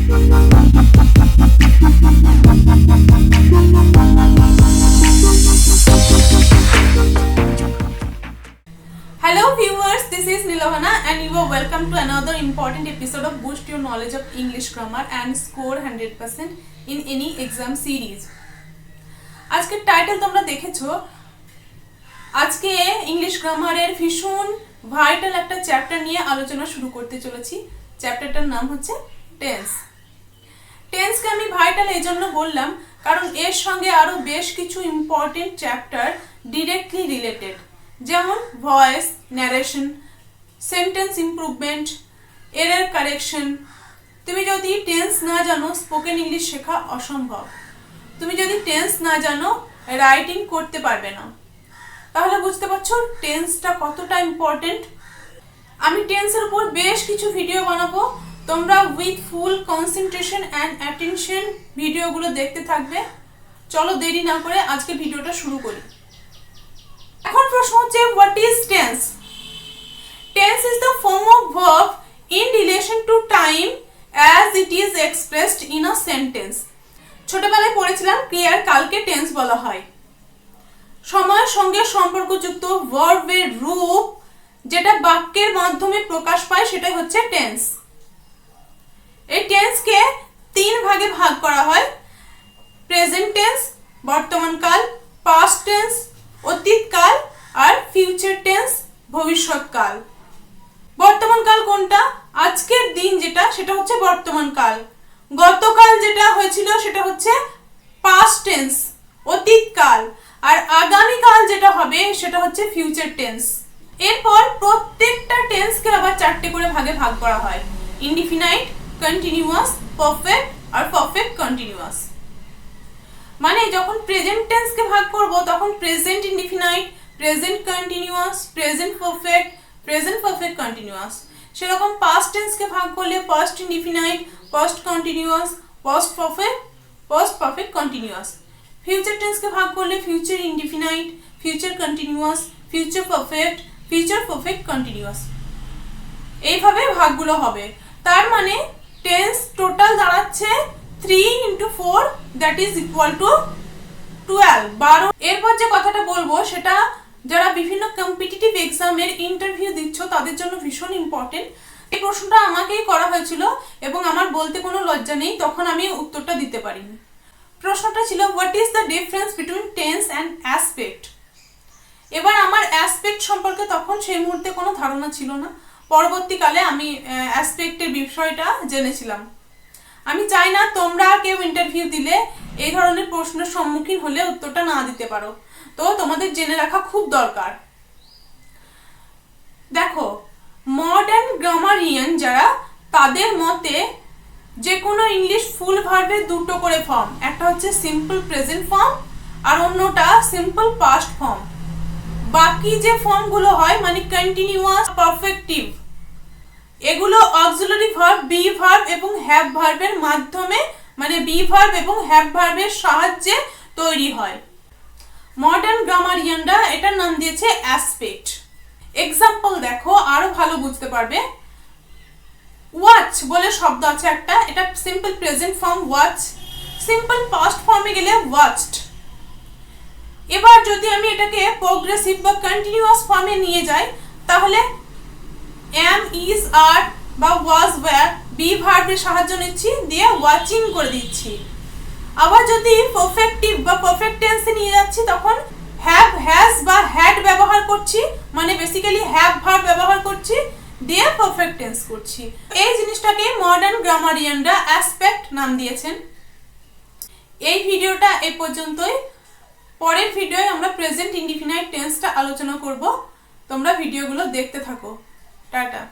Hello viewers, this is Nilavana and you are welcome to another important episode of Boost Your Knowledge of English Grammar and Score 100% in any exam series. আজকের title তোমরা দেখেছো। আজকে English গ্রামারের ভীষণ vital একটা chapter নিয়ে আলোচনা শুরু করতে চলেছি। চ্যাপ্টারটার নাম হচ্ছে টেন্স। টেন্সকে আমি ভাইটাল এই জন্য বললাম কারণ এর সঙ্গে আরো বেশ কিছু ইম্পর্টেন্ট চ্যাপ্টার ডিরেক্টলি রিলেটেড, যেমন voice, narration, sentence improvement, error correction. তুমি যদি টেন্স না জানো স্পোকেন ইংলিশ শেখা অসম্ভব। তুমি যদি টেন্স না জানো রাইটিং করতে পারবে না। তাহলে বুঝতে পারছো টেন্সটা কতটা ইম্পর্টেন্ট। আমি টেন্সের উপর বেশ কিছু ভিডিও বানাবো, তোমরা with full concentration and attention ভিডিওগুলো দেখতে থাকবে। চলো দেরি না করে আজকে ভিডিওটা শুরু করি। এখন প্রশ্ন হচ্ছে what is tense? Tense is the form of verb in relation to time as it is expressed in a sentence. ছোটবেলায় পড়েছিলাম ক্রিয়ার কালকে টেন্স বলা হয়। সময়ের সঙ্গে সম্পর্কযুক্ত ভার্বের রূপ যেটা বাক্যের মাধ্যমে প্রকাশ পায় সেটাই হচ্ছে টেন্স। এই টেন্সকে তিন ভাগে ভাগ করা হয়: প্রেজেন্ট টেন্স বর্তমান কাল, পাস্ট টেন্স অতীতকাল আর ফিউচার টেন্স ভবিষ্যৎকাল। বর্তমান কাল কোনটা? আজকের দিন যেটা সেটা হচ্ছে বর্তমান কাল। গতকাল যেটা হয়েছিল সেটা হচ্ছে পাস্ট টেন্স অতীতকাল, আর আগামী কাল যেটা হবে সেটা হচ্ছে ফিউচার টেন্স। এরপর প্রত্যেকটা টেন্সকে আবার চারটে করে ভাগে ভাগ করা হয়: ইনডিফিনাইট, কন্টিনিউয়াস, পারফেক্ট আর পারফেক্ট কন্টিনিউয়াস। মানে যখন প্রেজেন্ট টেন্সকে ভাগ করব তখন present indefinite, present continuous, present perfect, present perfect continuous. সেরকম পাস্ট টেন্সকে ভাগ করলে past indefinite, past continuous, past perfect, past perfect continuous. Future টেন্সকে ভাগ করলে future indefinite, future continuous, future perfect, future perfect continuous. এইভাবে ভাগগুলো হবে। তার মানে টেন্স টোটাল দাঁড়াচ্ছে 3 into 4 that is equal to 12। এরপর যে কথাটা বলবো সেটা যারা বিভিন্ন কম্পিটিটিভ এক্সামের ইন্টারভিউ দিচ্ছ তাদের জন্য ভীষণ ইম্পর্টেন্ট। এই প্রশ্নটা আমাকেই করা হয়েছিল এবং আমার বলতে কোনো লজ্জা নেই, তখন আমি উত্তরটা দিতে পারিনি। প্রশ্নটা ছিল what is the difference between tense and aspect. এবার আমার অ্যাসপেক্ট সম্পর্কে তখন সেই মুহূর্তে কোনো ধারণা ছিল না। পরবর্তীকালে আমি অ্যাসপেক্টের বিষয়টা জেনেছিলাম। আমি চাই না তোমরা কেউ ইন্টারভিউ দিলে এই ধরনের প্রশ্নের সম্মুখীন হলে উত্তরটা না দিতে পারো, তো তোমাদের জেনে রাখা খুব দরকার। দেখো, মডার্ন গ্রামারিয়ান যারা, তাদের মতে যে কোনো ইংলিশ ফুল ভার্বের দুটো করে ফর্ম, একটা হচ্ছে সিম্পল প্রেজেন্ট ফর্ম আর অন্যটা সিম্পল পাস্ট ফর্ম। বাকি যে ফর্মগুলো হয় মানে কন্টিনিউয়াস, পারফেক্টিভ, এগুলো অক্সিলারি ভার্ব, বি ভার্ব এবং হ্যাভ ভার্বের মাধ্যমে মানে বি ভার্ব এবং হ্যাভ ভার্বের সাহায্যে তৈরি হয়। মডার্ন গ্রামারিয়ানরা এটার নাম দিয়েছে অ্যাসপেক্ট। এক্সাম্পল দেখো আরো ভালো বুঝতে পারবে। ওয়াচ বলে শব্দ আছে একটা, এটা simple present form watch, simple past ফর্মে গেলে ওয়াচড। এবার যদি আমি এটাকে প্রোগ্রেসিভ বা কন্টিনিউয়াস ফর্মে নিয়ে যাই তাহলে am, is, are বা was, were বি ভার্বের সাহায্য নিচ্ছি, দিয়ে ওয়াচিং করে দিচ্ছি। আবার যদি পারফেক্টিভ বা পারফেক্ট টেন্সে নিয়ে যাচ্ছি তখন হ্যাভ, হ্যাজ বা হ্যাড ব্যবহার করছি, মানে বেসিক্যালি হ্যাভ ভার্ব ব্যবহার করছি, দিয়ে পারফেক্ট টেন্স করছি। এই জিনিসটাকে মডার্ন গ্রামারিয়ানরা অ্যাসপেক্ট নাম দিয়েছেন। এই ভিডিওটা এই পর্যন্তই। পরের ভিডিওয় আমরা প্রেজেন্ট ইনডিফিনাইট টেন্সটা আলোচনা করব। তোমরা ভিডিওগুলো দেখতে থাকো। টাটা।